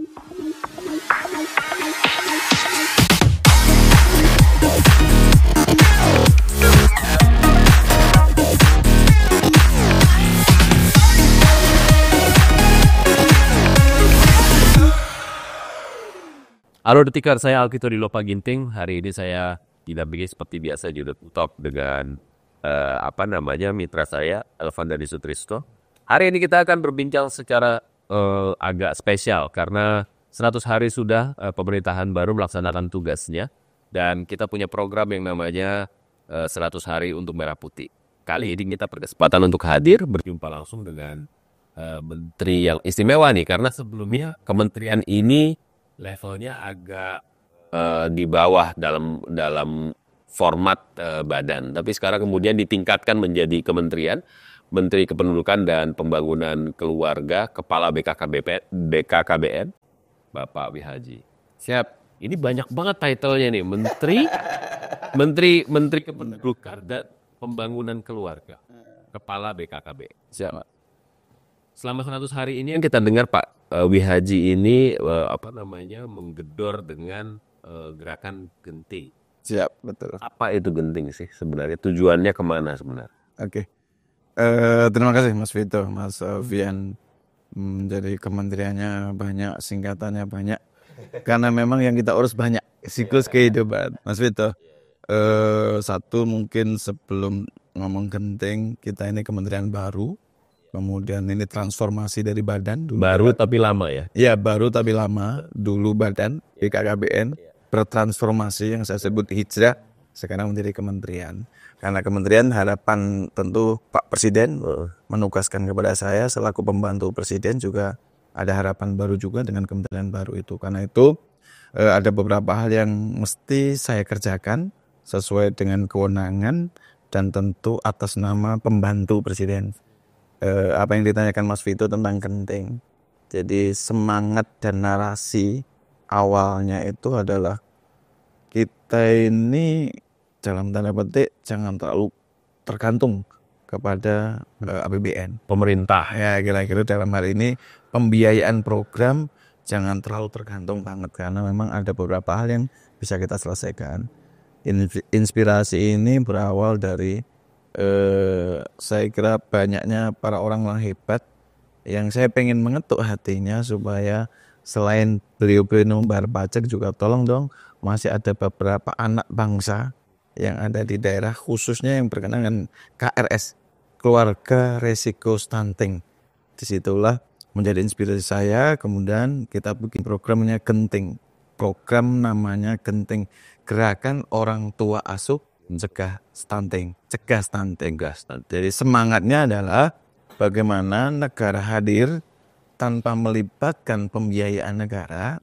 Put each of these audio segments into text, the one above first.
Halo Detikar, saya Alkito di Lopa Ginting. Hari ini saya didampingi seperti biasa di The Talk dengan mitra saya Elvan Dhani Sutrisno. Hari ini kita akan berbincang secara agak spesial karena 100 hari sudah pemerintahan baru melaksanakan tugasnya dan kita punya program yang namanya 100 hari untuk Merah Putih. Kali ini kita berkesempatan untuk hadir berjumpa langsung dengan menteri yang istimewa nih, karena sebelumnya kementerian ini levelnya agak di bawah dalam format badan, tapi sekarang kemudian ditingkatkan menjadi kementerian, Menteri Kependudukan dan Pembangunan Keluarga, Kepala BKKBN, Bapak Wihaji. Siap. Ini banyak banget title-nya nih, Menteri Kependudukan dan Pembangunan Keluarga, Kepala BKKBN. Siap. Selama 100 hari ini yang kita dengar Pak Wihaji ini menggedor dengan gerakan genting. Siap, betul. Apa itu genting sih sebenarnya? Tujuannya kemana sebenarnya? Oke. Terima kasih Mas Vito, Mas Vian. Jadi kementeriannya banyak, singkatannya banyak. Karena memang yang kita urus banyak, siklus kehidupan. Mas Vito, satu mungkin sebelum ngomong genting, kita ini kementerian baru. Kemudian ini transformasi dari badan. Baru tapi lama ya? Iya, baru tapi lama. Dulu badan, BKKBN, bertransformasi yang saya sebut hijrah, sekarang menjadi kementerian. Karena kementerian harapan tentu Pak Presiden menugaskan kepada saya selaku pembantu Presiden, juga ada harapan baru juga dengan kementerian baru itu. Karena itu ada beberapa hal yang mesti saya kerjakan sesuai dengan kewenangan dan tentu atas nama pembantu Presiden. Apa yang ditanyakan Mas Vito tentang genting. Jadi semangat dan narasi awalnya itu adalah kita ini dalam tanda petik jangan terlalu tergantung kepada APBN. Pemerintah. Ya kira-kira dalam hal ini pembiayaan program jangan terlalu tergantung banget, karena memang ada beberapa hal yang bisa kita selesaikan. Inspirasi ini berawal dari saya kira banyaknya para orang hebat yang saya pengen mengetuk hatinya, supaya selain beliau-beliau membayar pajak juga tolong dong masih ada beberapa anak bangsa yang ada di daerah khususnya yang berkenaan dengan KRS, keluarga resiko stunting. Disitulah menjadi inspirasi saya. Kemudian kita bikin programnya genting. Program namanya genting, gerakan orang tua asuh cegah stunting. Jadi semangatnya adalah bagaimana negara hadir tanpa melibatkan pembiayaan negara,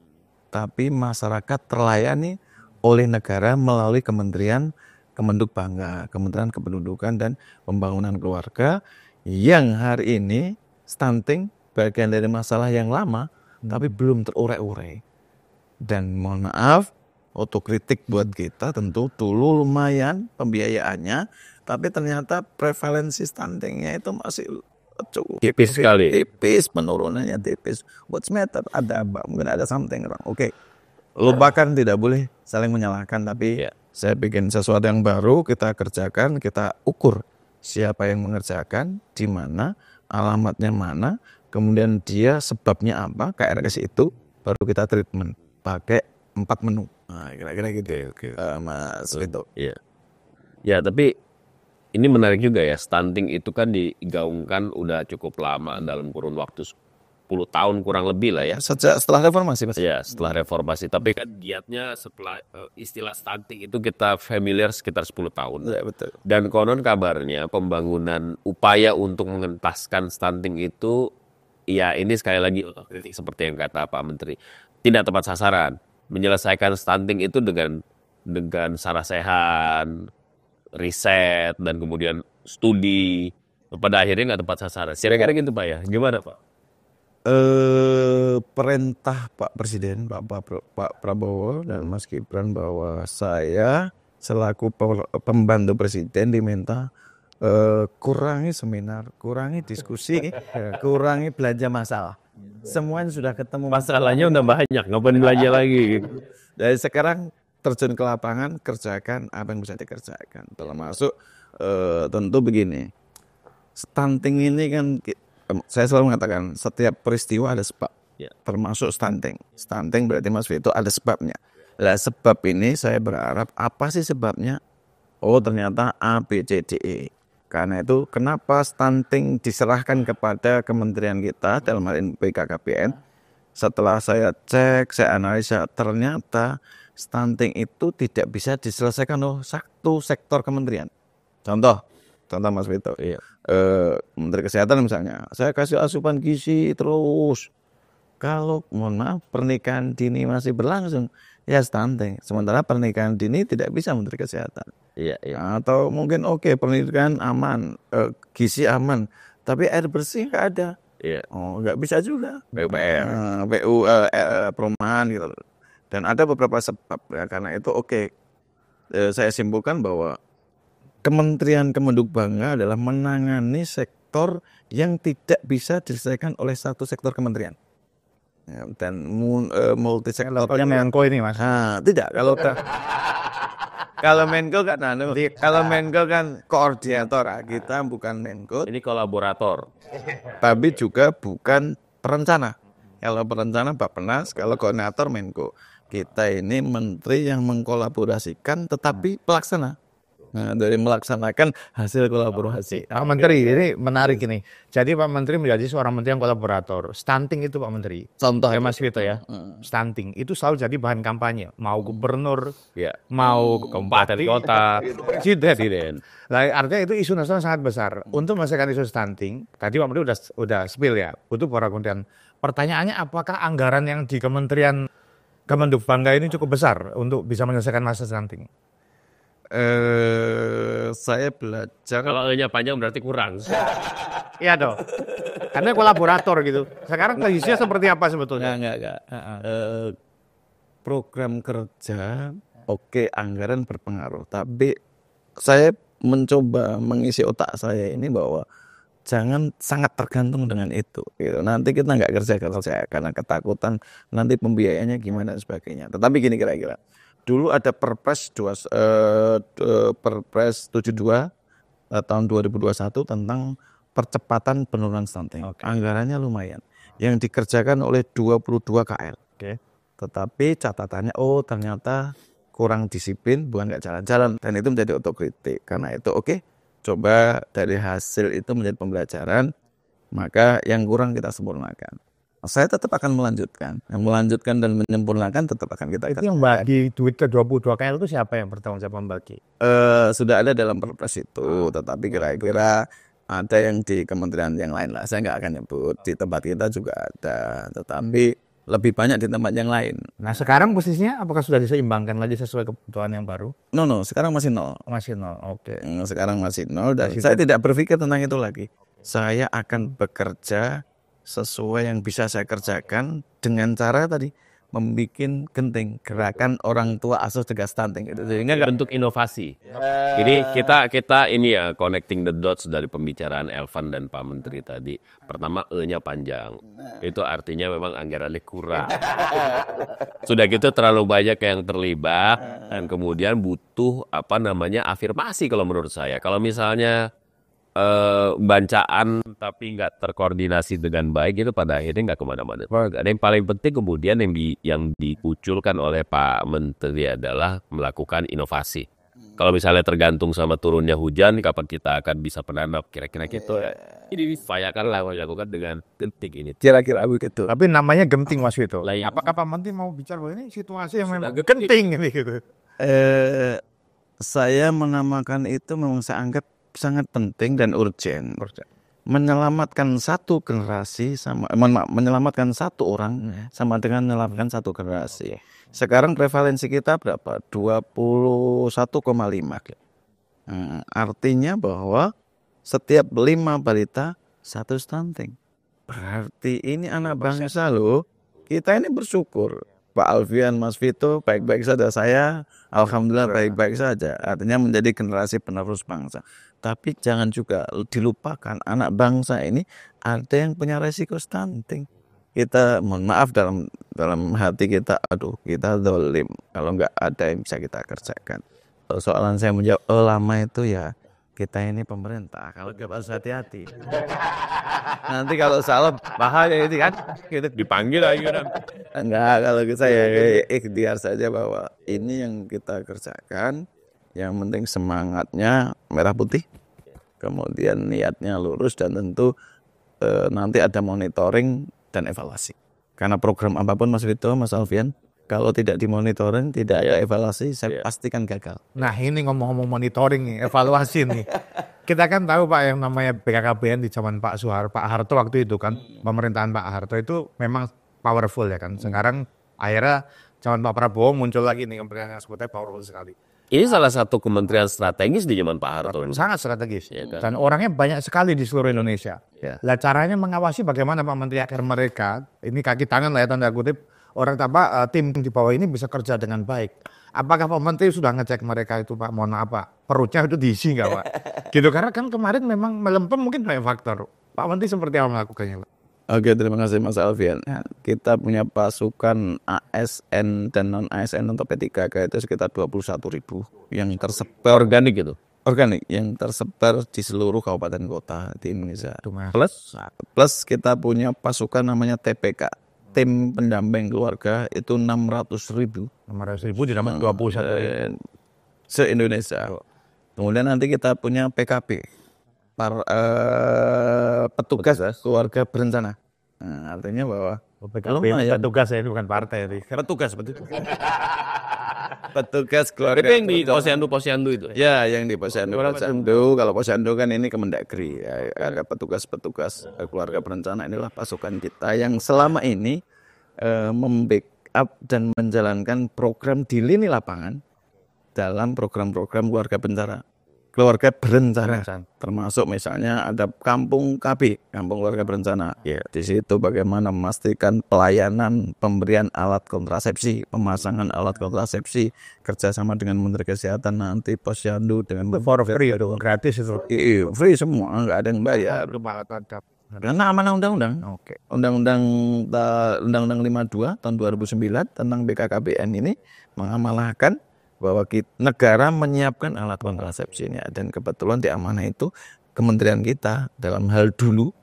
tapi masyarakat terlayani oleh negara melalui Kementerian Kementerian Kependudukan dan Pembangunan Keluarga, yang hari ini stunting bagian dari masalah yang lama tapi belum terurai-urai. Dan mohon maaf, otokritik buat kita, tentu dulu lumayan pembiayaannya, tapi ternyata prevalensi stuntingnya itu masih cukup tipis sekali. Tipis, penurunannya tipis. What's matter? Mungkin ada something wrong. Oke. Lupakan, tidak boleh saling menyalahkan, tapi saya bikin sesuatu yang baru, kita kerjakan, kita ukur siapa yang mengerjakan, di mana, alamatnya mana, kemudian dia sebabnya apa, KRS itu, baru kita treatment pakai 4 menu. Nah, kira-kira gitu. Oke. Mas Vito. Iya. Ya, tapi ini menarik juga ya, stunting itu kan digaungkan udah cukup lama, dalam kurun waktu 10 tahun kurang lebih lah ya. Setelah reformasi Mas. Ya, setelah reformasi. Tapi kan giatnya setelah istilah stunting itu kita familiar sekitar 10 tahun. Ya, betul. Dan konon kabarnya pembangunan upaya untuk mengentaskan stunting itu, ya ini sekali lagi kritik seperti yang kata Pak Menteri, tidak tepat sasaran. Menyelesaikan stunting itu dengan sarasehan, riset, dan kemudian studi, pada akhirnya nggak tepat sasaran. Kira-kira gitu Pak ya, gimana Pak? Perintah Pak Presiden, Pak Prabowo dan Mas Gibran, bahwa saya selaku pembantu Presiden diminta kurangi seminar, kurangi diskusi, kurangi belanja masalah. Semuanya sudah ketemu. Masalahnya udah banyak, ngapain belanja lagi? Dari sekarang terjun ke lapangan, kerjakan apa yang bisa dikerjakan. Termasuk tentu begini, stunting ini kan saya selalu mengatakan setiap peristiwa ada sebab. Ya. Termasuk stunting. Stunting berarti Mas Vito ada sebabnya. Lah sebab ini saya berharap apa sih sebabnya? Oh ternyata A, B, C, D, E. Karena itu kenapa stunting diserahkan kepada kementerian kita dalam hal ini BKKBN. Setelah saya cek, saya analisa, ternyata stunting itu tidak bisa diselesaikan oleh satu sektor kementerian. Contoh Mas Vito. Iya. Menteri Kesehatan misalnya, saya kasih asupan gizi terus. Kalau mohon maaf pernikahan dini masih berlangsung, ya stunting. Sementara pernikahan dini tidak bisa Menteri Kesehatan. Iya. Atau mungkin oke, pernikahan aman, gizi aman, tapi air bersih nggak ada. Iya. Oh, nggak bisa juga. PUPR. Perumahan gitu. Dan ada beberapa sebab ya, karena itu saya simpulkan bahwa Kementerian Kemendikbudayaan adalah menangani sektor yang tidak bisa diselesaikan oleh satu sektor kementerian. Ya, dan multisektor. Levelnya Menko ini Mas. Tidak, kalau Menko kan kalau Menko kan koordinator, kita bukan Menko, Ini kolaborator. tapi juga bukan perencana. Kalau perencana Bappenas, kalau koordinator Menko. Kita ini menteri yang mengkolaborasikan tetapi pelaksana. Nah, dari melaksanakan hasil kolaborasi. Pak Menteri, ini menarik ini. Jadi Pak Menteri menjadi seorang menteri yang kolaborator. Stunting itu Pak Menteri. Contoh Ya Mas Vito ya. Stunting itu selalu jadi bahan kampanye. Mau gubernur, Ya. mau Kabupaten bupati, kota. presiden. Nah, artinya itu isu nasional sangat besar. Untuk menyelesaikan isu stunting, tadi Pak Menteri udah spill ya. Untuk para kementerian. Pertanyaannya apakah anggaran yang di Kementerian Kemendikbudayaan ini cukup besar untuk bisa menyelesaikan masalah stunting? Saya belajar. Kalau E-nya panjang berarti kurang. Iya dong. Karena kolaborator gitu. Sekarang kondisinya seperti apa sebetulnya? Enggak. Program kerja, anggaran berpengaruh. Tapi saya mencoba mengisi otak saya ini bahwa jangan sangat tergantung dengan itu. Gitu. Nanti kita nggak kerja karena ketakutan nanti pembiayaannya gimana dan sebagainya. Tetapi gini kira-kira. Dulu ada Perpres 72 tahun 2021 tentang percepatan penurunan stunting. Anggarannya lumayan. Yang dikerjakan oleh 22 KL. Tetapi catatannya ternyata kurang disiplin, bukan nggak jalan-jalan. Dan itu menjadi otokritik. Karena itu coba dari hasil itu menjadi pembelajaran, maka yang kurang kita sempurnakan. Saya tetap akan melanjutkan. Yang melanjutkan dan menyempurnakan tetap akan kita. Itu yang bagi duit ke 22 KL itu siapa yang bertanggung jawab membagi? Sudah ada dalam Perpres itu, tetapi kira-kira ada yang di kementerian yang lain lah. Saya nggak akan nyebut. Di tempat kita juga ada, tetapi lebih banyak di tempat yang lain. Nah sekarang posisinya apakah sudah diseimbangkan lagi sesuai kebutuhan yang baru? No, sekarang masih nol. Masih nol, oke. Sekarang masih nol. Dan saya tidak berpikir tentang itu lagi. Saya akan bekerja sesuai yang bisa saya kerjakan dengan cara tadi membuat genting gerakan orang tua asuh cegah stunting itu sehingga Bentuk inovasi. Jadi kita ini ya connecting the dots dari pembicaraan Elvan dan Pak Menteri tadi. Pertama E-nya panjang. Itu artinya memang anggarannya kurang. Sudah gitu terlalu banyak yang terlibat dan kemudian butuh afirmasi kalau menurut saya. Kalau misalnya bancaan tapi nggak terkoordinasi dengan baik itu pada akhirnya nggak kemana-mana. Dan yang paling penting kemudian yang dikuculkan oleh Pak Menteri adalah melakukan inovasi. Kalau misalnya tergantung sama turunnya hujan, kapan kita akan bisa menanam kira-kira gitu ya. Ini upayakanlah melakukan dengan genting ini. kira-kira begitu. Tapi namanya genting Mas Vito. Lah, ya. Apakah Pak Menteri mau bicara bahwa ini situasi yang memang genting ini gitu? Saya menamakan itu memang saya anggap sangat penting dan urgent. Menyelamatkan satu generasi menyelamatkan satu orang sama dengan menyelamatkan satu generasi. Sekarang prevalensi kita berapa? 21,5. Artinya bahwa setiap 5 balita 1 stunting. Berarti ini anak bangsa loh. Kita ini bersyukur. Pak Alfian, Mas Vito, baik-baik saja. Saya, alhamdulillah baik-baik saja. Artinya menjadi generasi penerus bangsa. Tapi jangan juga dilupakan anak bangsa ini ada yang punya resiko stunting. kita mohon maaf dalam hati kita, aduh kita zalim kalau nggak ada yang bisa kita kerjakan. Soalan saya menjawab lama itu ya kita ini pemerintah, kalau nggak harus hati-hati. Nanti kalau salah bahaya itu kan, kita Dipanggil lagi kan. enggak, kalau saya ikhtiar saja bahwa ini yang kita kerjakan, yang penting semangatnya merah putih, kemudian niatnya lurus dan tentu nanti ada monitoring dan evaluasi. Karena program apapun Mas Vito, Mas Alfian, kalau tidak dimonitoring, tidak ada evaluasi, saya pastikan gagal. Nah ini ngomong-ngomong monitoring nih, evaluasi nih. Kita kan tahu Pak yang namanya BKKBN di zaman Pak Harto waktu itu kan, pemerintahan Pak Harto itu memang powerful ya kan. Sekarang akhirnya zaman Pak Prabowo muncul lagi nih kementerian yang sebutnya powerful sekali. Ini salah satu kementerian strategis di zaman Pak Harto. Sangat strategis. Ya kan? Dan orangnya banyak sekali di seluruh Indonesia. Ya. Lah caranya mengawasi bagaimana Pak Menteri agar mereka, ini kaki tangan lah ya tanda kutip, orang tim di bawah ini bisa kerja dengan baik. Apakah Pak Menteri sudah ngecek mereka itu Pak, mohon maaf Pak, perutnya itu diisi nggak Pak? Gitu, karena kan kemarin memang melempem mungkin banyak faktor. Pak Menteri seperti apa melakukannya Pak? Oke, terima kasih Mas Alfian. Kita punya pasukan ASN dan non-ASN untuk P3K itu sekitar 21.000 yang tersebar Organik gitu. organik yang tersebar di seluruh kabupaten kota di Indonesia. Plus Kita punya pasukan namanya TPK, tim pendamping keluarga, itu 600.000 600.000 ditambah 21.000. se-Indonesia. Kemudian nanti kita punya PKB, petugas keluarga berencana. Nah, artinya bahwa PKB petugas ya, ini bukan partai. petugas keluarga. itu yang di posyandu itu. Ya, yang di Posyandu. Kalau Posyandu kan ini Kemendagri. Ya, ada petugas keluarga berencana, inilah pasukan kita yang selama ini membackup dan menjalankan program di lini lapangan dalam program-program keluarga berencana. Termasuk misalnya ada Kampung KB, Kampung Keluarga Berencana. Ya, di situ bagaimana memastikan pelayanan pemberian alat kontrasepsi, pemasangan alat kontrasepsi, kerjasama dengan Menteri Kesehatan, nanti Posyandu dengan For free, gratis itu. free semua, nggak ada yang bayar. Karena amanah undang-undang. Oke. Undang-undang 52 tahun 2009 tentang BKKBN ini mengamalkan bahwa negara menyiapkan alat kontrasepsi ini, dan kebetulan di amanah itu kementerian kita dalam hal dulu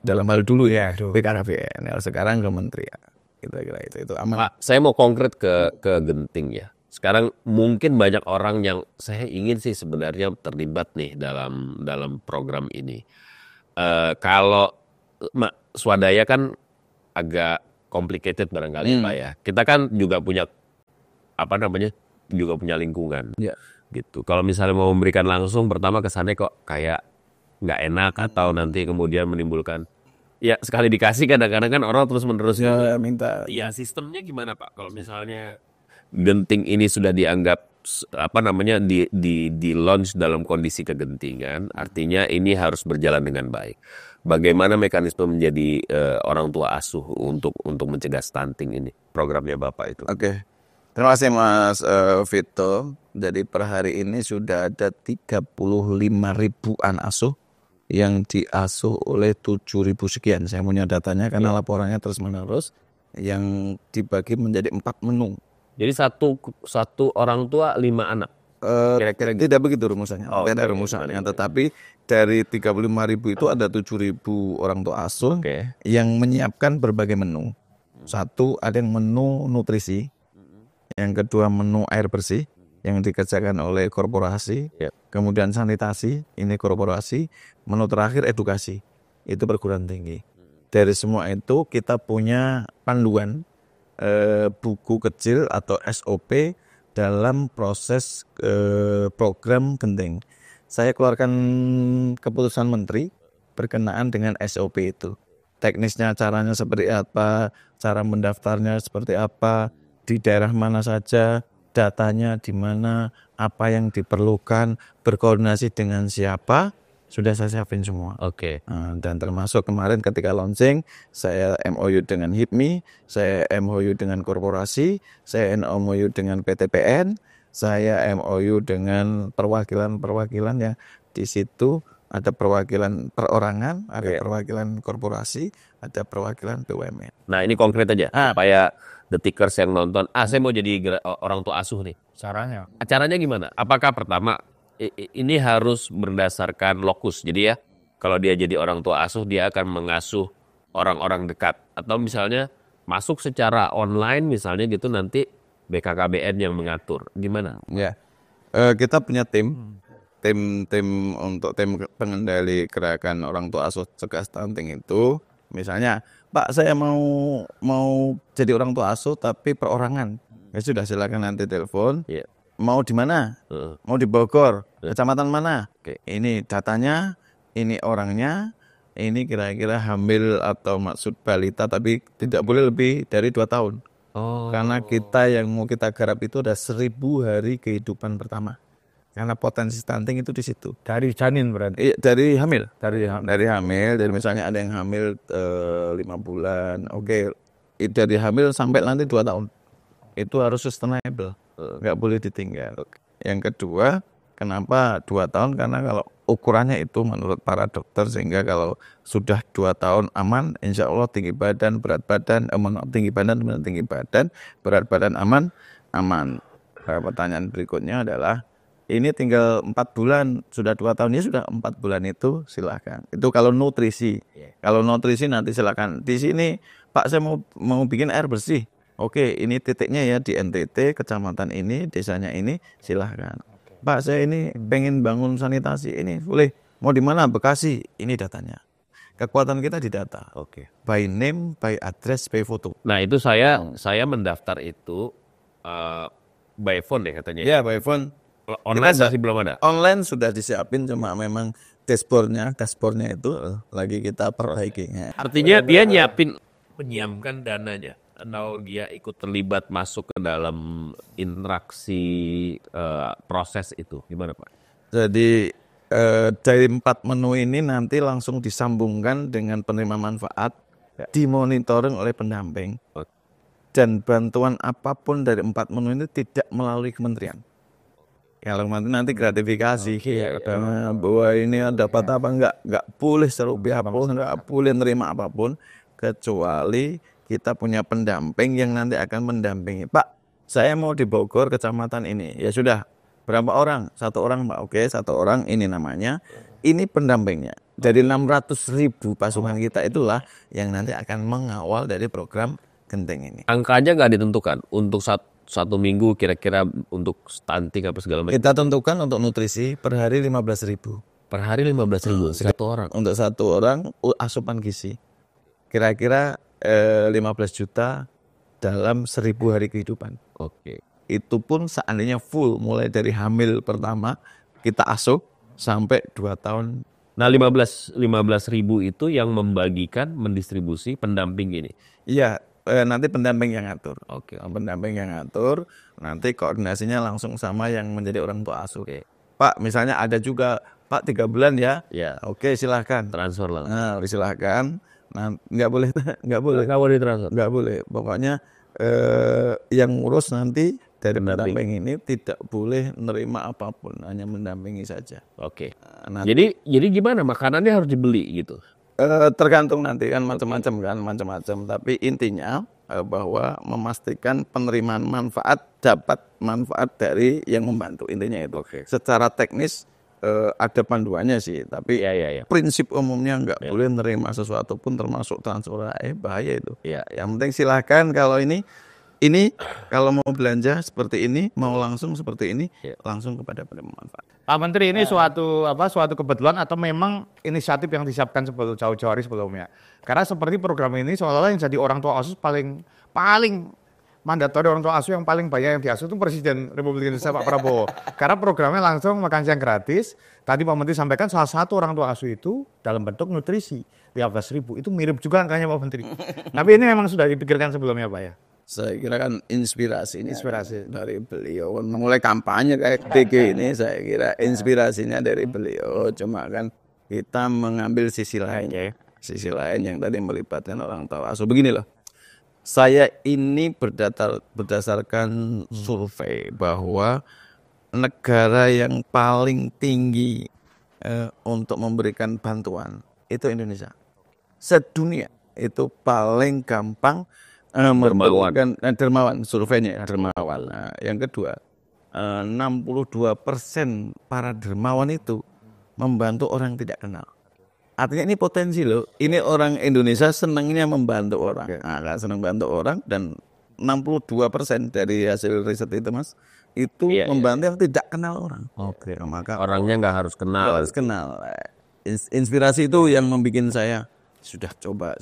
ya BKKBN, sekarang kementerian. Kira-kira itu amanah. Pak, saya mau konkret ke Genting ya. Sekarang mungkin banyak orang yang saya ingin sih sebenarnya terlibat nih dalam program ini. Kalau swadaya kan agak complicated barangkali Pak ya. Kita kan juga punya juga punya lingkungan. Ya. Gitu. Kalau misalnya mau memberikan langsung, pertama kesannya kok kayak nggak enak atau nanti kemudian menimbulkan, ya sekali dikasih kadang-kadang kan orang terus menerus minta. Ya sistemnya gimana Pak? Kalau misalnya Genting ini sudah dianggap di launch dalam kondisi kegentingan, artinya ini harus berjalan dengan baik. Bagaimana mekanisme menjadi orang tua asuh untuk mencegah stunting ini? Programnya Bapak itu. Oke. Terima kasih Mas Vito. Jadi per hari ini sudah ada 35.000-an asuh yang diasuh oleh 7.000 sekian. Saya punya datanya karena laporannya terus menerus, yang dibagi menjadi 4 menu. Jadi satu orang tua 5 anak. Kira-kira tidak begitu rumusannya. Beda rumusannya. Tetapi dari 35.000 itu ada 7.000 orang tua asuh yang menyiapkan berbagai menu. Satu, ada yang menu nutrisi. Yang kedua, menu air bersih yang dikerjakan oleh korporasi. Kemudian sanitasi, ini korporasi. Menu terakhir edukasi, itu perguruan tinggi. Dari semua itu kita punya panduan buku kecil atau SOP dalam proses program Genting. Saya keluarkan keputusan menteri berkenaan dengan SOP itu. Teknisnya, caranya seperti apa, cara mendaftarnya seperti apa, di daerah mana saja, datanya di mana, apa yang diperlukan, berkoordinasi dengan siapa, sudah saya siapin semua. Oke. Dan termasuk kemarin ketika launching, saya MOU dengan HIPMI, saya MOU dengan korporasi, saya MOU dengan PTPN, saya MOU dengan perwakilan yang di situ ada perwakilan perorangan, ada perwakilan korporasi, ada perwakilan BUMN. Nah ini konkret aja, supaya detikers yang nonton, saya mau jadi orang tua asuh nih. Caranya. Acaranya gimana? Apakah pertama ini harus berdasarkan lokus, jadi ya kalau dia jadi orang tua asuh dia akan mengasuh orang-orang dekat, atau misalnya masuk secara online misalnya gitu nanti BKKBN yang mengatur, gimana? Ya, kita punya tim untuk tim pengendali gerakan orang tua asuh cegah stunting itu, misalnya Pak saya mau jadi orang tua asuh tapi perorangan, ya sudah silakan nanti telepon. Mau di mana? Mau di Bogor, kecamatan mana? Ini datanya, ini orangnya, ini kira-kira hamil atau maksud balita tapi tidak boleh lebih dari 2 tahun. Karena kita yang mau kita garap itu ada 1000 hari kehidupan pertama. Karena potensi stunting itu di situ. Dari janin berarti? Iya, dari hamil. Dari hamil, dari misalnya ada yang hamil 5 bulan. Dari hamil sampai nanti 2 tahun. Itu harus sustainable, nggak boleh ditinggal. Yang kedua, kenapa 2 tahun? Karena kalau ukurannya itu menurut para dokter, sehingga kalau sudah 2 tahun aman, insya Allah tinggi badan, berat badan, berat badan aman. Pertanyaan berikutnya adalah, ini tinggal 4 bulan, sudah 2 tahun, ya sudah 4 bulan itu silakan. Itu kalau nutrisi. Kalau nutrisi nanti silakan. Di sini, Pak saya mau bikin air bersih. Oke, ini titiknya ya di NTT, kecamatan ini, desanya ini, silahkan. Pak saya ini pengen bangun sanitasi, ini boleh. Mau di mana? Bekasi, ini datanya. Kekuatan kita di data. By name, by address, by foto. Nah itu saya mendaftar itu by phone ya katanya. Ya, by phone. Online masih belum ada. Online sudah disiapin, cuma memang dashboardnya itu lagi kita perbaiki. Artinya dia menyiapkan dananya, atau dia ikut terlibat masuk ke dalam interaksi proses itu, gimana Pak? Jadi dari 4 menu ini nanti langsung disambungkan dengan penerima manfaat, dimonitoring oleh pendamping, dan bantuan apapun dari 4 menu ini tidak melalui kementerian. Kalau nanti gratifikasi, bahwa ini dapat apa nggak boleh serupiah apapun, nggak boleh nerima apapun, kecuali kita punya pendamping yang nanti akan mendampingi. Pak, saya mau di Bogor, kecamatan ini. Ya sudah, berapa orang? 1 orang, Pak. Oke, 1 orang, ini namanya. Ini pendampingnya. Dari 600.000 pasukan kita itulah yang nanti akan mengawal dari program Genting ini. Angkanya nggak ditentukan untuk satu minggu kira-kira untuk stunting apa segala macam. Kita tentukan untuk nutrisi per hari 15.000. Per hari 15.000 1 orang. Untuk 1 orang asupan gizi. Kira-kira 15 juta dalam 1000 hari kehidupan. Itu pun seandainya full, mulai dari hamil pertama kita asuh sampai 2 tahun. Nah 15.000 itu yang mendistribusi pendamping ini. Iya, nanti pendamping yang ngatur. Pendamping yang ngatur, nanti koordinasinya langsung sama yang menjadi orang tua asuh. Pak, misalnya ada juga, Pak 3 bulan ya. Oke, silahkan. Transfer lah. Nah, silahkan. Nah, nggak boleh transfer. Nggak boleh. Pokoknya yang ngurus nanti dari pendamping ini tidak boleh menerima apapun, hanya mendampingi saja. Jadi gimana? Makanannya harus dibeli gitu? Tergantung nanti kan macam-macam. Tapi intinya bahwa memastikan penerimaan manfaat dapat manfaat dari yang membantu, intinya itu. Secara teknis ada panduannya sih, tapi prinsip umumnya nggak boleh menerima sesuatu pun termasuk transfer, bahaya itu. Yang penting silahkan, kalau ini kalau mau belanja seperti ini, mau langsung seperti ini, langsung kepada penerima manfaat. Pak Menteri, ini suatu kebetulan atau memang inisiatif yang disiapkan jauh-jauh hari sebelumnya? Karena seperti program ini seolah-olah yang jadi orang tua asuh paling mandatori, orang tua asuh yang paling banyak yang diasuh itu Presiden Republik Indonesia Pak Prabowo. Karena programnya langsung makan siang gratis. Tadi Pak Menteri sampaikan salah satu orang tua asuh itu dalam bentuk nutrisi 15.000. Itu mirip juga angkanya Pak Menteri. Tapi ini memang sudah dipikirkan sebelumnya Pak ya? Saya kira kan inspirasi dari beliau. Mulai kampanye kayak TG ini, saya kira inspirasinya dari beliau. Cuma kan kita mengambil sisi lain yang tadi melibatkan orang tua asuh. Begini loh, saya ini berdasarkan survei bahwa negara yang paling tinggi untuk memberikan bantuan itu Indonesia. Sedunia itu paling gampang memberikan dermawan, surveinya dermawan. Nah, yang kedua, 62% para dermawan itu membantu orang tidak kenal. Artinya ini potensi loh. Ini orang Indonesia senangnya membantu orang. Nah, senang bantu orang dan 62% dari hasil riset itu Mas itu membantu yang tidak kenal orang. Oke. Maka Orangnya nggak harus kenal. harus kenal. Inspirasi itu yang membuat saya coba,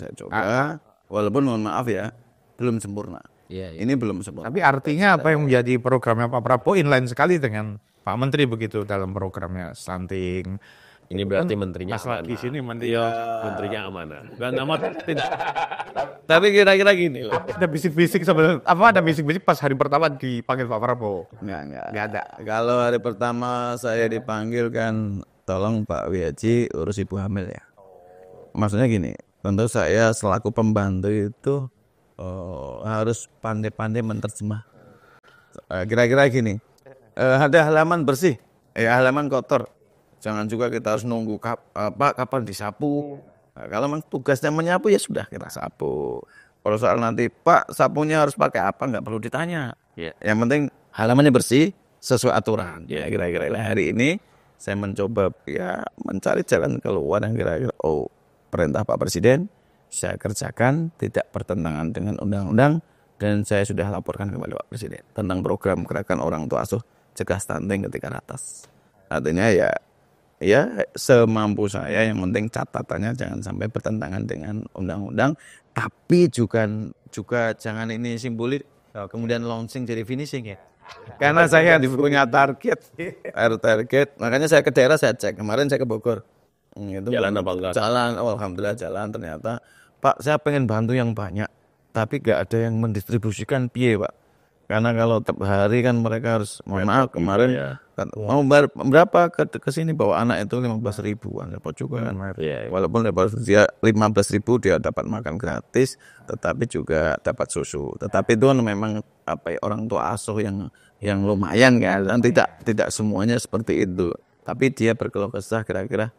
walaupun mohon maaf ya belum sempurna. Ini belum sempurna. Tapi artinya apa yang menjadi programnya Pak Prabowo inline sekali dengan Pak Menteri begitu dalam programnya stunting. Ini berarti menterinya Pas lagi amanah. sini Menterinya amanah. Bukan amat tidak. Tapi kira-kira gini loh. Ada bisik-bisik sebenarnya. Ada bisik-bisik pas hari pertama dipanggil Pak Prabowo? Enggak ada. Kalau hari pertama saya dipanggil kan, tolong Pak Wihaji urus ibu hamil ya. Maksudnya gini, tentu saya selaku pembantu itu harus pandai-pandai menerjemah. Kira-kira gini, ada halaman bersih, halaman kotor. Jangan juga kita harus nunggu kapan disapu. Nah, kalau memang tugasnya menyapu ya sudah kita sapu. Kalau soal nanti Pak sapunya harus pakai apa nggak perlu ditanya. Yang penting halamannya bersih sesuai aturan. Ya kira-kira hari ini saya mencoba mencari jalan keluar yang kira-kira perintah Pak Presiden saya kerjakan tidak bertentangan dengan undang-undang dan saya sudah laporkan kepada Pak Presiden tentang program gerakan orang tua asuh cegah stunting ke tingkat atas. Artinya ya semampu saya, yang penting catatannya jangan sampai bertentangan dengan undang-undang, tapi juga jangan ini simbolik kemudian launching jadi finishing ya. Karena saya punya target, makanya saya ke daerah saya cek. Kemarin saya ke Bogor. Jalan apa enggak? Jalan, alhamdulillah jalan. Ternyata Pak saya pengen bantu yang banyak, tapi gak ada yang mendistribusikan piye Pak. Karena kalau tiap hari kan mereka harus, mohon maaf kemarin mau berapa ke sini bawa anak itu 15.000 repot juga kan. Walaupun dia 15.000 dia dapat makan gratis, tetapi juga dapat susu. Tetapi itu kan memang orang tua asuh yang lumayan kan, dan tidak semuanya seperti itu. Tapi dia berkeluh kesah kira-kira,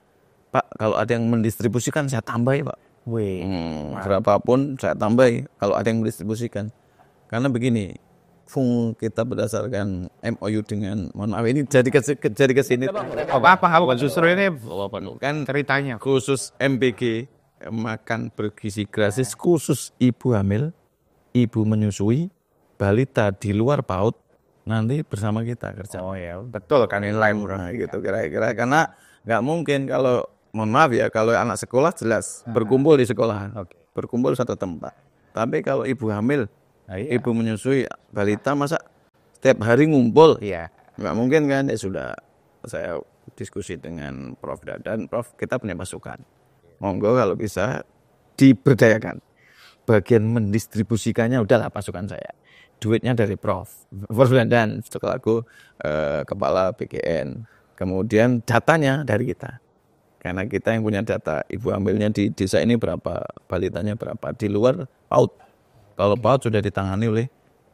Pak kalau ada yang mendistribusikan saya tambahi Pak. Berapapun saya tambahi kalau ada yang mendistribusikan. Karena begini, kita berdasarkan MOU dengan, mohon maaf ini jadi ke sini. Apa justru ini Kan ceritanya khusus MBG makan bergizi gratis khusus ibu hamil, ibu menyusui, balita di luar PAUD nanti bersama kita kerja. betul kan inline gitu kira-kira, karena nggak mungkin kalau, mohon maaf ya, kalau anak sekolah jelas berkumpul di sekolahan, berkumpul satu tempat. Tapi kalau ibu hamil, ibu menyusui, balita masa setiap hari ngumpul? Nggak mungkin kan. Ya sudah, saya diskusi dengan Prof dan Prof, kita punya masukan. Monggo kalau bisa diberdayakan. Bagian mendistribusikannya udahlah pasukan saya. Duitnya dari Prof dan selaku kepala BGN. Kemudian datanya dari kita. Karena kita yang punya data ibu hamilnya di desa ini berapa, balitanya berapa. Di luar PAUD. Kalau PAUD sudah ditangani oleh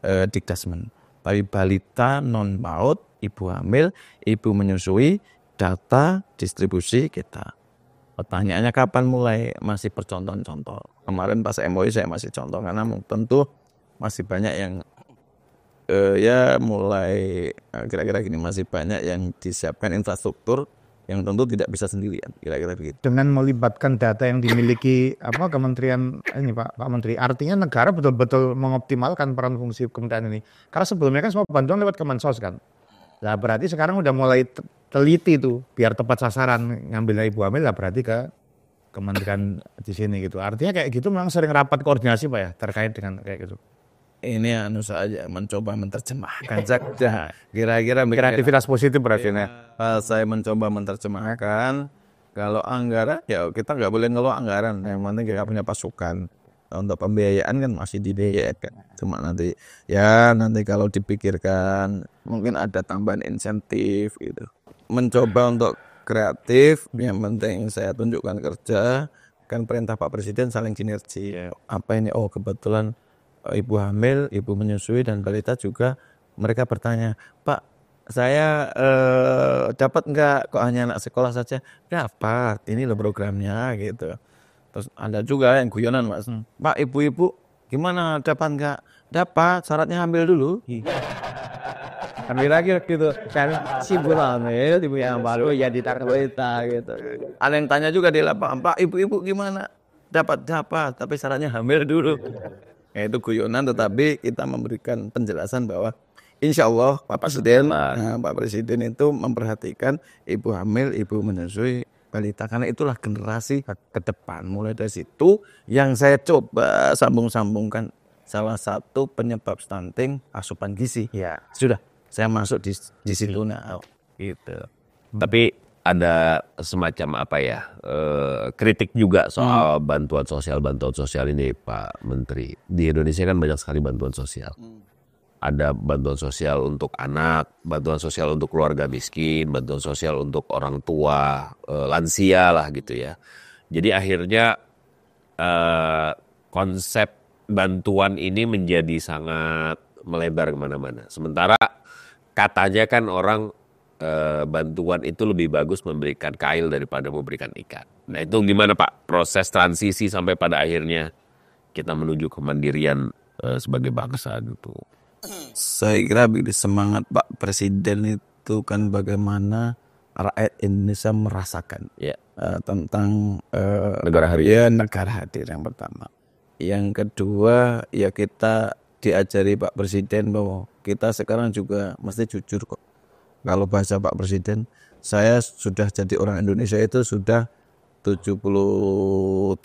Dikdasmen. Tapi balita non PAUD, ibu hamil, ibu menyusui, data distribusi kita. Pertanyaannya kapan mulai? Masih percontohan-contoh. Kemarin pas MOI saya masih contoh karena tentu masih banyak yang mulai kira-kira gini, masih banyak yang disiapkan infrastruktur yang tentu tidak bisa sendirian, kira-kira begitu. Dengan melibatkan data yang dimiliki kementerian ini Pak Menteri, artinya negara betul-betul mengoptimalkan peran fungsi kementerian ini. Karena sebelumnya kan semua bantuan lewat Kemensos kan. Nah berarti sekarang udah mulai teliti tuh biar tepat sasaran ngambilnya ibu hamil, lah berarti ke kementerian di sini gitu. Artinya kayak gitu memang sering rapat koordinasi Pak ya terkait dengan kayak gitu. Ini saja mencoba menerjemahkan saja. Kira-kira Kreativitas positif berarti saya mencoba menerjemahkan. Kalau anggaran ya kita nggak boleh ngeluh anggaran. Yang penting kita punya pasukan. Untuk pembiayaan kan masih dibiayakan. Cuma nanti kalau dipikirkan mungkin ada tambahan insentif gitu. Mencoba untuk kreatif. Yang penting saya tunjukkan kerja. Kan perintah Pak Presiden saling sinergi. Apa ini? Kebetulan ibu hamil, ibu menyusui dan balita juga mereka bertanya, Pak saya dapat nggak, kok hanya anak sekolah saja? Dapat, ini loh programnya gitu. Terus ada juga yang guyonan Mas, Pak ibu-ibu gimana dapat nggak? Dapat, syaratnya hamil dulu. Ambil lagi gitu kan si hamil ibu yang baru ya ditangkap kita gitu. Ada yang tanya juga di lapangan, Pak ibu-ibu gimana? Dapat, tapi syaratnya hamil dulu. Ya, itu guyonan, tetapi kita memberikan penjelasan bahwa insya Allah Pak Presiden itu memperhatikan ibu hamil, ibu menyusui balita, karena itulah generasi ke depan. Mulai dari situ yang saya coba sambung-sambungkan, salah satu penyebab stunting asupan gizi. Ya. Sudah, saya masuk di situ nah, gitu. Tapi ada semacam apa ya, kritik juga soal bantuan sosial ini Pak Menteri. Di Indonesia kan banyak sekali bantuan sosial. Ada bantuan sosial untuk anak, bantuan sosial untuk keluarga miskin, bantuan sosial untuk orang tua, lansia lah gitu ya. Jadi akhirnya konsep bantuan ini menjadi sangat melebar kemana-mana. Sementara katanya kan orang bantuan itu lebih bagus memberikan kail daripada memberikan ikan. Nah itu gimana Pak proses transisi sampai pada akhirnya kita menuju kemandirian sebagai bangsa gitu. Saya kira semangat Pak Presiden itu kan bagaimana rakyat Indonesia merasakan tentang negara hadir. Ya, negara hadir yang pertama. Yang kedua ya kita diajari Pak Presiden bahwa kita sekarang juga mesti jujur kok. Kalau bahasa Pak Presiden, saya sudah jadi orang Indonesia itu sudah 73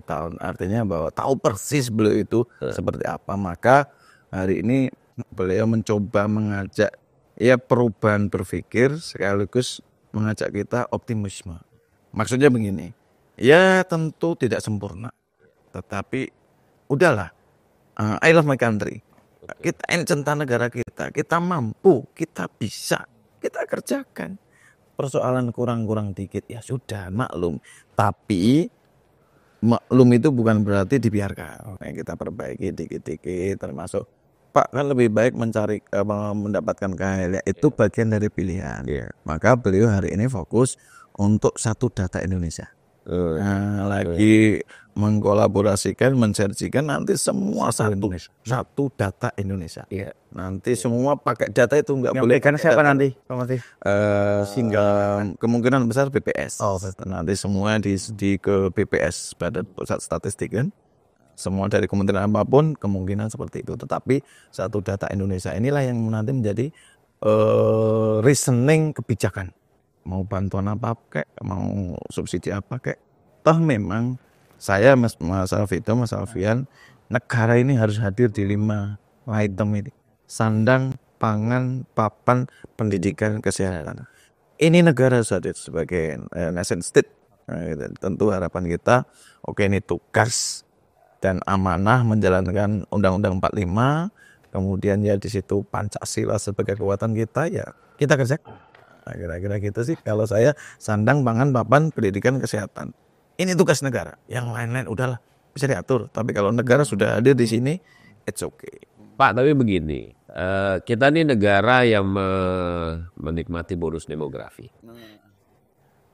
tahun. Artinya bahwa tahu persis beliau itu seperti apa. Maka hari ini beliau mencoba mengajak ya perubahan berpikir sekaligus mengajak kita optimisme. Maksudnya begini, ya tentu tidak sempurna. Tetapi udahlah, I love my country. Kita ini cinta negara kita mampu, kita bisa, kita kerjakan. Persoalan kurang-kurang dikit ya sudah maklum. Tapi maklum itu bukan berarti dibiarkan. Kita perbaiki dikit-dikit, termasuk Pak kan lebih baik mencari mendapatkan KL itu bagian dari pilihan. Maka beliau hari ini fokus untuk satu data Indonesia. Lagi mengkolaborasikan, menserjikan nanti semua satu data Indonesia. Nanti semua pakai data itu nggak boleh. Kan siapa nanti? Sehingga kemungkinan besar BPS. Nanti semua di ke BPS, Badan Pusat Statistik kan. Semua dari kementerian apapun kemungkinan seperti itu. Tetapi satu data Indonesia inilah yang nanti menjadi reasoning kebijakan. Mau bantuan apa kek, mau subsidi apa kek. Toh memang saya Mas Alvito, Mas Alfian, negara ini harus hadir di 5 item ini. Sandang, pangan, papan, pendidikan, kesehatan. Ini negara hadir sebagai nation state. Tentu harapan kita, oke ini tugas dan amanah menjalankan Undang-Undang 45, kemudian ya di situ Pancasila sebagai kekuatan kita, ya kita kerjakan. Nah, kira-kira gitu sih kalau saya, sandang, pangan, papan, pendidikan, kesehatan. Ini tugas negara. Yang lain-lain udahlah bisa diatur. Tapi kalau negara sudah hadir di sini, it's okay. Pak, tapi begini, kita ini negara yang menikmati bonus demografi.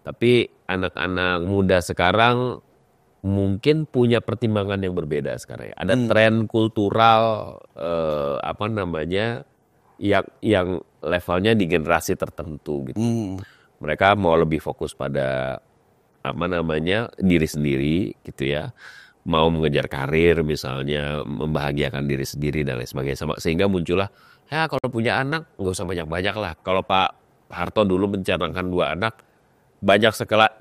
Tapi anak-anak muda sekarang mungkin punya pertimbangan yang berbeda sekarang. Ada tren kultural yang levelnya di generasi tertentu gitu. Mereka mau lebih fokus pada diri sendiri gitu ya. Mau mengejar karir misalnya, membahagiakan diri sendiri dan lain sebagainya. Sehingga muncullah, ya kalau punya anak nggak usah banyak-banyak lah. Kalau Pak Harto dulu mencanangkan 2 anak, banyak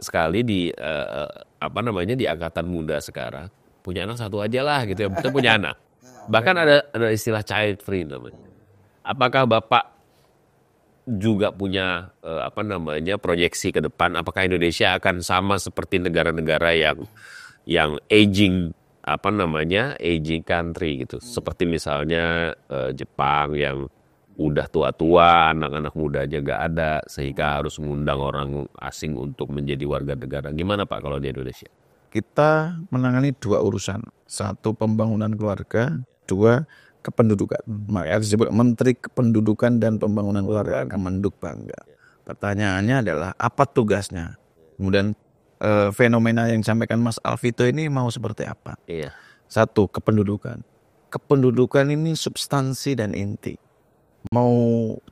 sekali di di angkatan muda sekarang punya anak 1 aja lah gitu ya, betul punya anak. Bahkan ada istilah child free namanya. Apakah Bapak juga punya proyeksi ke depan? Apakah Indonesia akan sama seperti negara-negara yang aging aging country gitu, seperti misalnya Jepang yang udah tua-tua, anak-anak mudanya gak ada, sehingga harus mengundang orang asing untuk menjadi warga negara. Gimana Pak kalau di Indonesia? Kita menangani 2 urusan. 1 pembangunan keluarga, 2 Kependudukan. Makanya disebut Menteri Kependudukan dan Pembangunan Keluarga, Kemenduk Bangga. Pertanyaannya adalah apa tugasnya? Kemudian fenomena yang disampaikan Mas Alvito ini mau seperti apa? Iya. Satu, kependudukan. Kependudukan ini substansi dan inti. Mau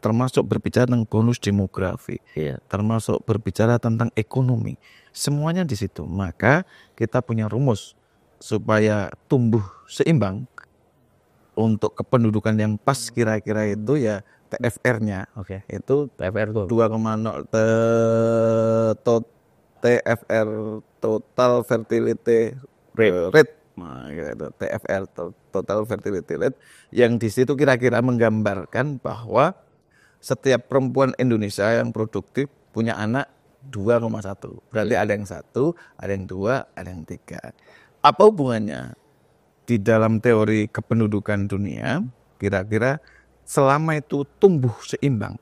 termasuk berbicara tentang bonus demografi, Iya. termasuk berbicara tentang ekonomi. Semuanya di situ. Maka kita punya rumus supaya tumbuh seimbang untuk kependudukan yang pas kira-kira itu ya TFR-nya. Oke. Itu TFR tuh. 2,0 TFR total fertility rate. Nah, gitu. TFR total fertility rate yang di situ kira-kira menggambarkan bahwa setiap perempuan Indonesia yang produktif punya anak 2,1. Berarti ada yang 1, ada yang 2, ada yang 3. Apa hubungannya? Di dalam teori kependudukan dunia, kira-kira selama itu tumbuh seimbang,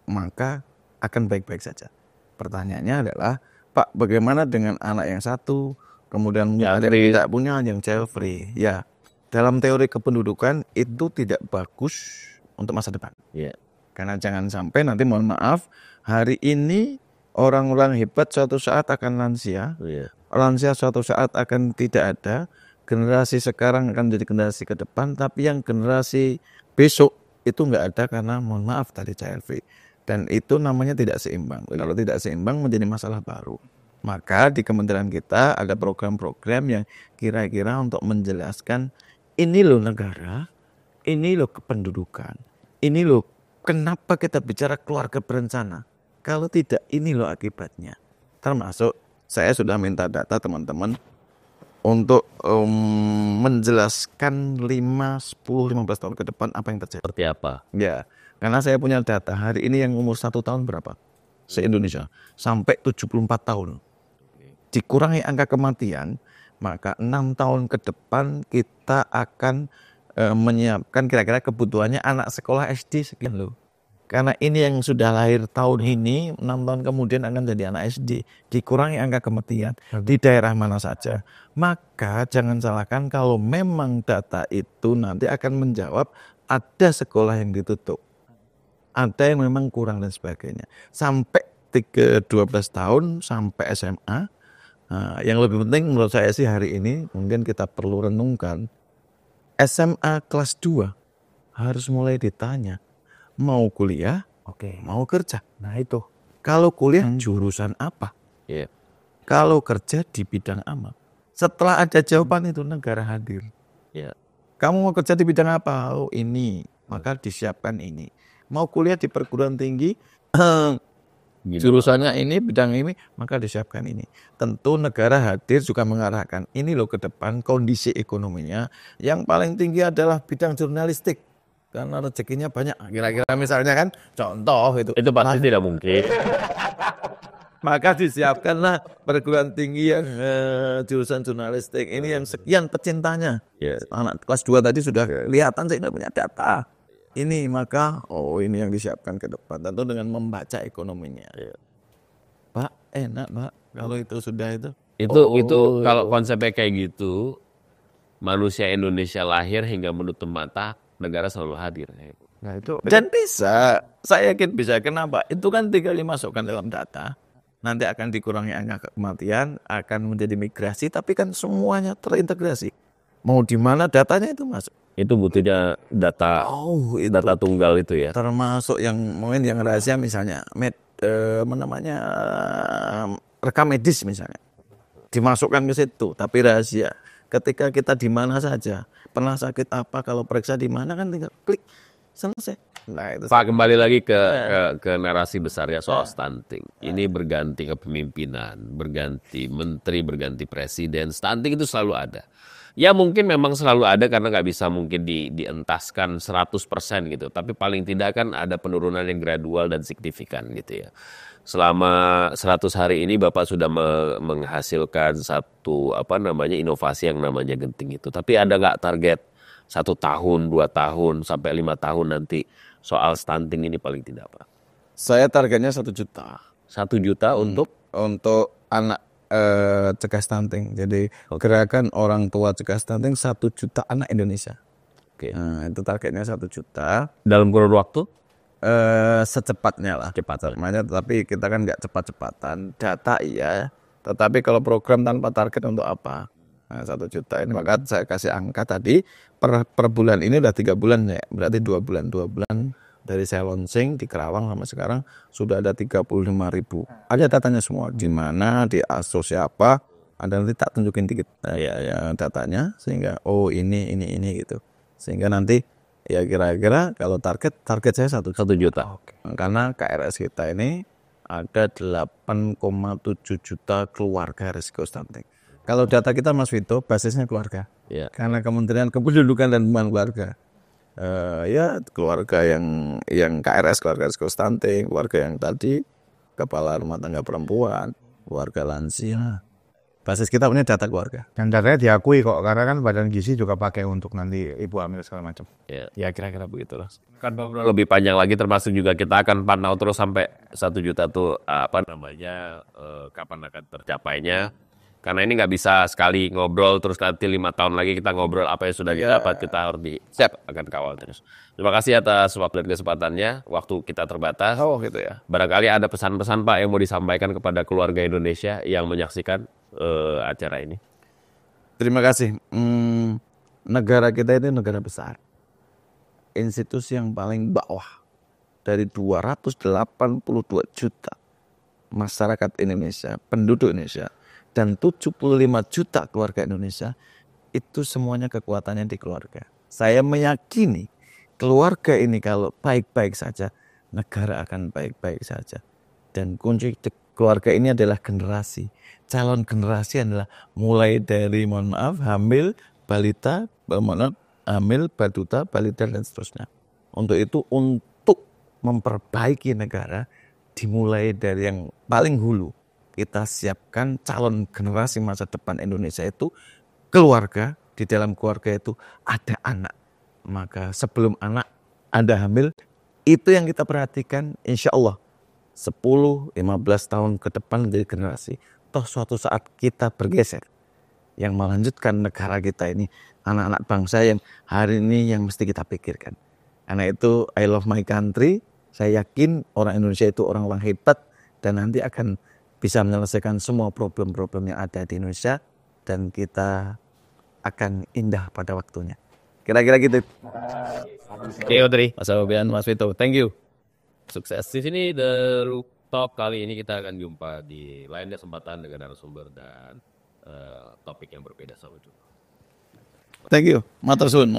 maka akan baik-baik saja. Pertanyaannya adalah, Pak, bagaimana dengan anak yang 1, kemudian ada yang tidak punya, yang child free? Ya, dalam teori kependudukan itu tidak bagus untuk masa depan. Iya. Karena jangan sampai nanti, mohon maaf, hari ini orang-orang hebat suatu saat akan lansia, Iya. lansia suatu saat akan tidak ada, generasi sekarang akan menjadi generasi ke depan, tapi yang generasi besok itu nggak ada karena mohon maaf tadi child free. Dan itu namanya tidak seimbang. Kalau tidak seimbang menjadi masalah baru. Maka di kementerian kita ada program-program yang kira-kira untuk menjelaskan ini loh negara, ini loh kependudukan, ini loh kenapa kita bicara keluarga berencana. Kalau tidak ini loh akibatnya. Termasuk saya sudah minta data teman-teman untuk menjelaskan 5, 10, 15 tahun ke depan apa yang terjadi. Seperti apa? Ya, karena saya punya data hari ini yang umur 1 tahun berapa? Se-Indonesia sampai 74 tahun. Dikurangi angka kematian, maka 6 tahun ke depan kita akan menyiapkan kira-kira kebutuhannya anak sekolah SD sekian loh. Karena ini yang sudah lahir tahun ini, 6 tahun kemudian akan jadi anak SD. Dikurangi angka kematian di daerah mana saja. Maka jangan salahkan kalau memang data itu nanti akan menjawab ada sekolah yang ditutup. Ada yang memang kurang dan sebagainya. Sampai 12 tahun, sampai SMA. Nah, yang lebih penting menurut saya sih hari ini, mungkin kita perlu renungkan. SMA kelas 2 harus mulai ditanya. Mau kuliah, mau kerja. Nah itu. Kalau kuliah jurusan apa? Iya. Kalau kerja di bidang apa? Setelah ada jawaban itu negara hadir. Iya. Kamu mau kerja di bidang apa? Oh ini, maka disiapkan ini. Mau kuliah di perguruan tinggi, jurusannya ini, bidang ini, maka disiapkan ini. Tentu negara hadir juga mengarahkan. Ini loh ke depan kondisi ekonominya. Yang paling tinggi adalah bidang jurnalistik. Karena rezekinya banyak. Kira-kira misalnya kan, contoh itu. Itu pasti tidak mungkin. Maka disiapkanlah perguruan tinggi yang jurusan jurnalistik. Ini yang sekian pecintanya. Iya. Anak kelas 2 tadi sudah kelihatan saya punya data. Ini maka, ini yang disiapkan ke depan. Tentu dengan membaca ekonominya. Iya. Pak, enak Pak, kalau itu sudah itu. Itu kalau konsepnya kayak gitu, manusia Indonesia lahir hingga menutup mata, negara selalu hadir. Nah itu. Dan bisa, saya yakin bisa. Kenapa? Itu kan tinggal dimasukkan dalam data. Nanti akan dikurangi angka kematian, akan menjadi migrasi, tapi kan semuanya terintegrasi. Mau di mana datanya itu masuk. Itu butuhnya data Itu data tunggal itu ya. termasuk yang mungkin yang rahasia misalnya rekam medis misalnya. Dimasukkan ke situ, tapi rahasia. Ketika kita di mana saja, pernah sakit apa, kalau periksa di mana kan tinggal klik, selesai. Nah, itu Pak, kembali lagi ke narasi besarnya soal stunting. Ini berganti kepemimpinan, berganti menteri, berganti presiden. Stunting itu selalu ada. Ya mungkin memang selalu ada karena nggak bisa mungkin dientaskan 100% gitu. Tapi paling tidak kan ada penurunan yang gradual dan signifikan gitu ya. Selama 100 hari ini Bapak sudah menghasilkan satu inovasi yang namanya genting itu. Tapi ada nggak target 1 tahun, 2 tahun, sampai 5 tahun nanti soal stunting ini paling tidak Pak? saya targetnya 1 juta. 1 juta untuk anak cegah stunting. Jadi gerakan orang tua cegah stunting 1 juta anak Indonesia. Oke. Nah, itu targetnya 1 juta. Dalam kurun waktu? Secepatnya lah. Cepat. Makanya tapi kita kan nggak cepat-cepatan. Data iya, tetapi kalau program tanpa target untuk apa? Nah, 1 juta ini maka saya kasih angka tadi per bulan ini udah 3 bulan ya. Berarti 2 bulan dari saya launching di Kerawang sampai sekarang sudah ada 35.000. Ada datanya semua di mana, di ASO siapa, ada nanti tak tunjukin dikit ya datanya sehingga oh ini gitu. Sehingga nanti ya kira-kira kalau target saya 1 juta. Oke. Karena KRS kita ini ada 8,7 juta keluarga risiko stunting. Kalau data kita Mas Vito basisnya keluarga. Ya. Karena Kementerian Kependudukan dan Pembangunan Keluarga. Ya keluarga yang KRS, keluarga risiko stunting, keluarga yang tadi kepala rumah tangga perempuan, keluarga lansia. Basis kita punya data keluarga. Dan datanya diakui kok, karena kan Badan Gizi juga pakai untuk nanti ibu hamil segala macam. Ya kira-kira begitu lah. Kan lebih panjang lagi, termasuk juga kita akan pantau terus sampai 1 juta tuh kapan akan tercapainya. Karena ini nggak bisa sekali ngobrol terus nanti 5 tahun lagi kita ngobrol apa yang sudah kita dapat, kita harus akan kawal terus. Terima kasih atas waktu dan kesempatannya, waktu kita terbatas. Oh gitu ya. Barangkali ada pesan-pesan Pak yang mau disampaikan kepada keluarga Indonesia yang menyaksikan acara ini. Terima kasih. Negara kita ini negara besar. Institusi yang paling bawah dari 282 juta masyarakat Indonesia, penduduk Indonesia, dan 75 juta keluarga Indonesia, itu semuanya kekuatannya di keluarga. Saya meyakini keluarga ini kalau baik-baik saja, negara akan baik-baik saja. Dan kunci keluarga ini adalah generasi. Calon generasi adalah mulai dari hamil, balita, hamil, baduta, balita, dan seterusnya. Untuk itu, untuk memperbaiki negara, dimulai dari yang paling hulu. Kita siapkan calon generasi masa depan Indonesia itu keluarga. Di dalam keluarga itu ada anak. Maka sebelum anak ada hamil, itu yang kita perhatikan, insya Allah 10-15 tahun ke depan menjadi generasi. Toh suatu saat kita bergeser, yang melanjutkan negara kita ini, anak-anak bangsa yang hari ini yang mesti kita pikirkan. Karena itu I love my country. Saya yakin orang Indonesia itu orang-orang hebat dan nanti akan bisa menyelesaikan semua problem-problem yang ada di Indonesia dan kita akan indah pada waktunya. Kira-kira gitu. Oke, Audrey, Mas Albian, Mas Vito, thank you. Sukses. Di sini The Rooftop kali ini kita akan jumpa di lain kesempatan dengan narasumber dan topik yang berbeda. Sampai jumpa. Thank you. Matur suwun.